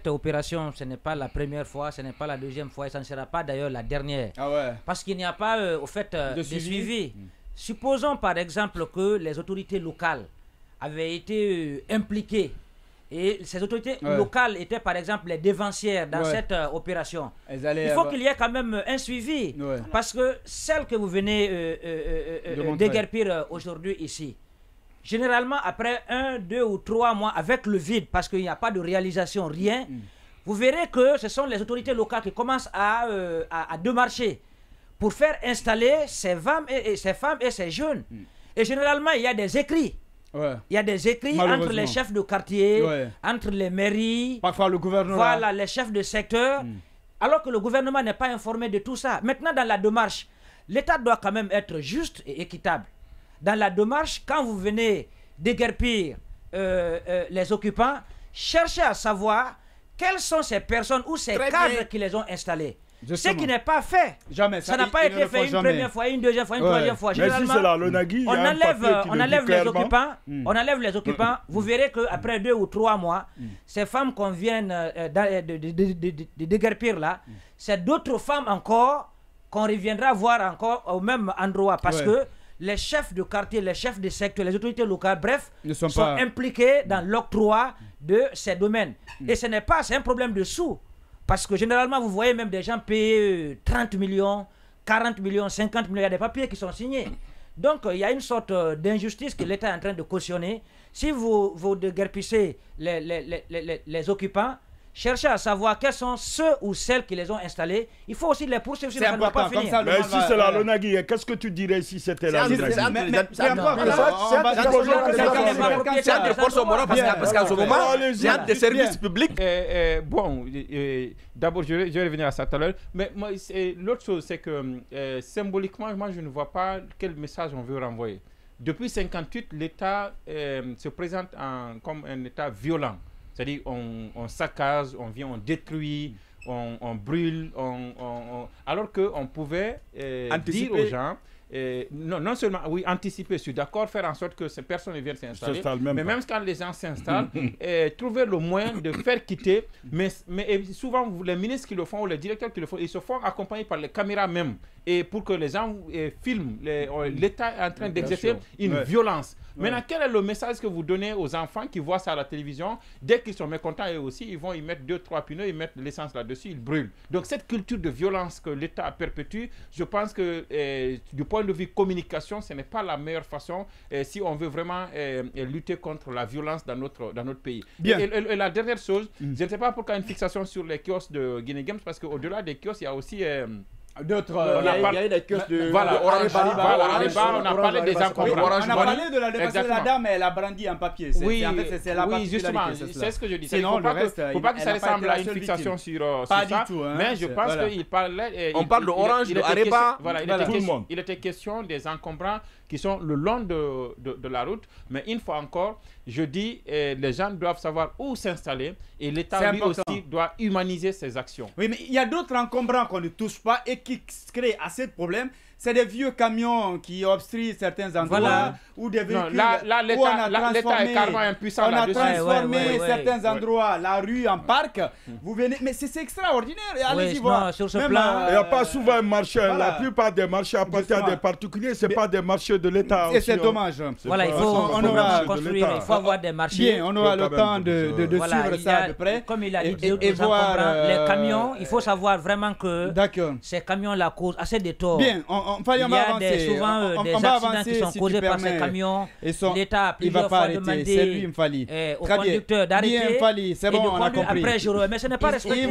cette opération, ce n'est pas la première fois, ce n'est pas la deuxième fois, et ça ne sera pas d'ailleurs la dernière. Ah ouais. Parce qu'il n'y a pas, au fait, de suivi. Supposons par exemple que les autorités locales avaient été impliquées et ces autorités locales étaient par exemple les dévancières dans cette opération. Il faut qu'il y ait quand même un suivi parce que celle que vous venez déguerpir aujourd'hui ici, généralement après 1, 2 ou 3 mois avec le vide parce qu'il n'y a pas de réalisation, rien, vous verrez que ce sont les autorités locales qui commencent à démarcher pour faire installer ces femmes et ces jeunes. Et généralement, il y a des écrits. Il y a des écrits entre les chefs de quartier, entre les mairies, parfois le gouvernement. Voilà, les chefs de secteur, alors que le gouvernement n'est pas informé de tout ça. Maintenant, dans la démarche, l'État doit quand même être juste et équitable. Dans la démarche, quand vous venez déguerpir les occupants, cherchez à savoir quelles sont ces personnes ou ces cadres qui les ont installés. Ce qui n'est pas fait. Jamais. Ça n'a pas été fait une première fois, une deuxième fois, une troisième fois. Généralement, on enlève les occupants. On enlève les occupants. Vous verrez qu'après 2 ou 3 mois, ces femmes qu'on vient de déguerpir là, c'est d'autres femmes encore qu'on reviendra voir encore au même endroit. Parce que les chefs de quartier, les chefs de secteur, les autorités locales, bref, sont impliqués dans l'octroi de ces domaines. Et ce n'est pas, c'est un problème de sous. Parce que généralement, vous voyez même des gens payer 30 millions, 40 millions, 50 millions, il y a des papiers qui sont signés. Donc, il y a une sorte d'injustice que l'État est en train de cautionner. Si vous déguerpissez les occupants, cherchez à savoir quels sont ceux ou celles qui les ont installés. Il faut aussi les poursuivre. C'est important, comme ça. Mais si c'est la Lonagui, qu'est-ce que tu dirais si c'était la Lonagui? C'est des forces morales parce qu'en ce moment, c'est des services publics. Bon, d'abord, je vais revenir à ça tout à l'heure. Mais l'autre chose, c'est que symboliquement, moi, je ne vois pas quel message on veut renvoyer. Depuis 1958, l'État se présente comme un État violent. C'est-à-dire on saccage, on vient, on détruit, on brûle, alors qu'on pouvait dire aux gens, non seulement, oui, anticiper, je suis d'accord, faire en sorte que ces personnes viennent s'installer, mais même quand les gens s'installent, trouver le moyen de faire quitter, mais souvent les ministres qui le font ou les directeurs qui le font, ils se font accompagner par les caméras même, et pour que les gens filment, l'État est en train d'exercer une violence. Maintenant, quel est le message que vous donnez aux enfants qui voient ça à la télévision? Dès qu'ils sont mécontents, eux aussi, ils vont y mettre 2, 3 pneus, ils mettent de l'essence là-dessus, ils brûlent. Donc, cette culture de violence que l'État perpétue, je pense que du point de vue communication, ce n'est pas la meilleure façon si on veut vraiment lutter contre la violence dans notre pays. Et la dernière chose, je ne sais pas pourquoi une fixation sur les kiosques de Guinée Games, parce qu'au-delà des kiosques, il y a aussi... d'autres, il y a eu des kiosques de Orange, on a parlé des encombrants. On a parlé de la défense de la dame, elle a brandi un papier. Oui, la justement, c'est ce que je dis. Il ne faut pas que ça ressemble à une fixation sur ça. Pas du tout. Mais je pense qu'il parlait... On parle de Orange, de Areba. Il était question des encombrants qui sont le long de la route. Mais une fois encore, je dis, les gens doivent savoir où s'installer et l'État lui aussi doit humaniser ses actions. Oui, mais il y a d'autres encombrants qu'on ne touche pas et qui créent assez de problèmes. C'est des vieux camions qui obstruent certains endroits ou des véhicules. Là, l'État est carrément impuissant là-dessus. On a transformé certains endroits, la rue en parc. Vous venez, mais c'est extraordinaire. Allez-y voir. Sur ce plan, il n'y a pas souvent un marché. La plupart des marchés appartiennent à des particuliers. Ce n'est pas des marchés de l'État. Et c'est dommage. Voilà, il faut construire. Il faut avoir des marchés. Bien, on aura le temps de suivre ça de près. Comme il a dit, les camions, il faut savoir vraiment que ces camions-là causent assez de tort. Bien, il y a souvent des accidents qui sont causés par ces camions. L'État a plusieurs fois demandé au conducteur d'arrêter et de conduire après, mais ce n'est pas respecté.